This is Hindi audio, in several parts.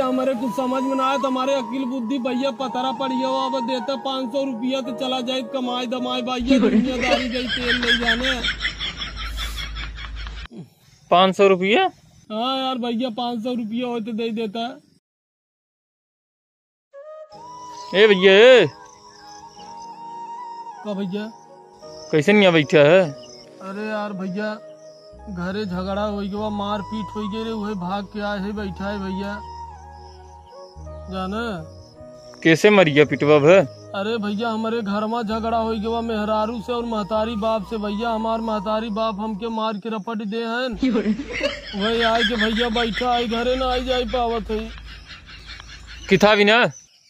हमारे कुछ समझ में ना आए, हमारे अकील बुद्धि भैया पतरा पड़ी हो, अब देता 500 रुपया तो चला जाए कमाई दमाई भैया, दुनियादारी गई तेल ले जाने। 500 रुपया? हाँ यार भैया 500 रुपया हो तो दे देता। ए भैया का भैया कैसे नहीं बैठा है? अरे यार भैया घरे झगड़ा हो गया, मार पीट हो गई रे, वही भाग के आए है, बैठा है भैया जाना। कैसे मर गया पिटवा है? अरे भैया हमारे घर में झगड़ा हो गया मेहरारू से और महतारी बाप से भैया, हमार महतारी बाप हमके मार के रपट दे हैं, वही आए के भैया बैठा आई घरे ना आई जाए पावत है। किथा भी ना?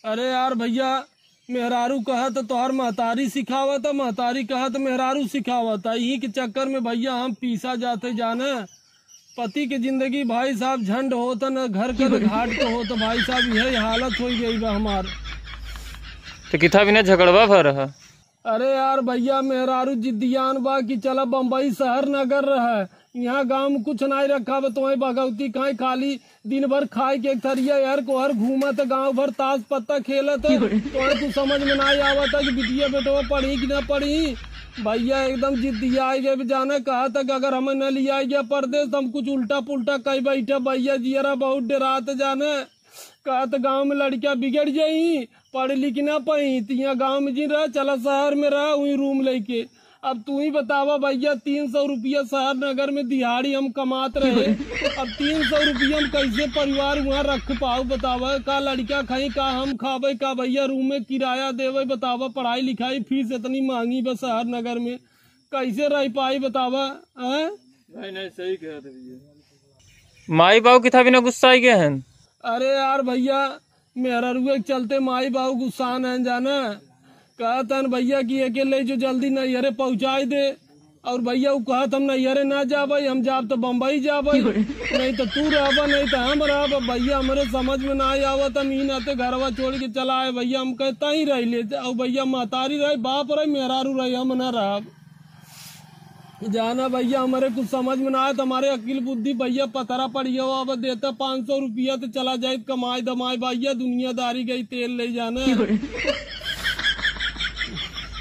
अरे यार भैया मेहरारू कहा तो तोहर महतारी सिखावत, महतारी कहा तो मेहरारू सिखावत, यही के चक्कर में भैया हम पीसा जाते जाने। पति की जिंदगी भाई साहब झंड होता न घर का घाट को हो, तो भाई साहब यही हालत हो गई बा हमार। तो किथा भी ना झगड़वा भर रहा? अरे यार भैया मेहरारू जिद्दियान बा कि चला बम्बई शहर नगर रहा, यहाँ गांव में कुछ नहीं रखा बा, तुम्हें भगवती खाए खाली दिन भर खाए के एक थरिया यार को हर घूमत गांव भर ताश पत्ता खेलत, तुम्हें कुछ समझ में नहीं आवता कि बिटिया बेटवा पढ़ी कि ना पढ़ी। भैया एकदम जिद्दिया आई गए जाना, कहा था कि अगर हमें न लिया गया परदेश हम कुछ उल्टा पुल्टा कई बैठे भैया, जियरा बहुत डरात जाने। कहा तो गाँव में लड़कियां बिगड़ जाई, पढ़ लिख ना पाई, तो यहाँ गाँव में जी रहा, चला शहर में रहा वही रूम लेके। अब तू ही बतावा भैया 300 रुपया शहर नगर में दिहाड़ी हम कमात रहे, अब 300 रुपया हम कैसे परिवार वहाँ रख पाओ बतावा? का लड़का खाई का हम खावे का भैया, रूम में किराया देवे बतावा, पढ़ाई लिखाई फीस इतनी महंगी बस शहर नगर में, कैसे रह पाई बतावा? नहीं सही कह रही। माई बाबू किथा भी ना गुस्सा आई गए हैं? अरे यार भैया मेरा रुए के चलते माई बाबू गुस्सान है जाना, कहतन भैया कि अकेले जो जल्दी नैहरे पहुँचाई दे, और भैया वो कहत हम नैहरे ना जाबे, हम जाब तो बम्बई जाबे, नहीं तो तू रहबा नहीं तो हम रहब भैया, हमारे समझ में ना आवत, हम ही नाते घरवा छोड़ के चला आए भैया, हम कहता ही रह ले, और भैया महतारी रहे बाप रहे मेहरारू रहे, हम न रहब जाना भैया, हमारे कुछ समझ में ना आए, हमारे अकील बुद्धि भैया पतरा पड़ी हो, अब देता 500 रुपया तो चला जाए कमाई दमाई भैया, दुनियादारी गई तेल ले जाना।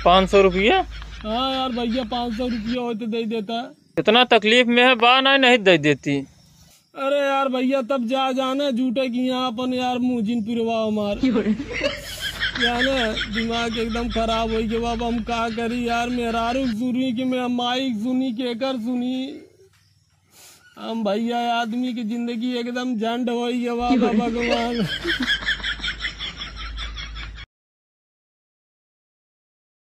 500 रुपया? हाँ यार भैया 500 रुपया हो तो दे देता। इतना तकलीफ में है बा नहीं दे देती। अरे यार भैया तब जा जाना झूठे की यहाँ अपन यार मुँह पिरवा हमार जाना, दिमाग एकदम खराब हो गया, अब हम का करी यार, मेहरारू सुनी कि मैं माई सुनी के कर सुनी, हम भैया आदमी की जिंदगी एकदम झंड हो गया भगवान।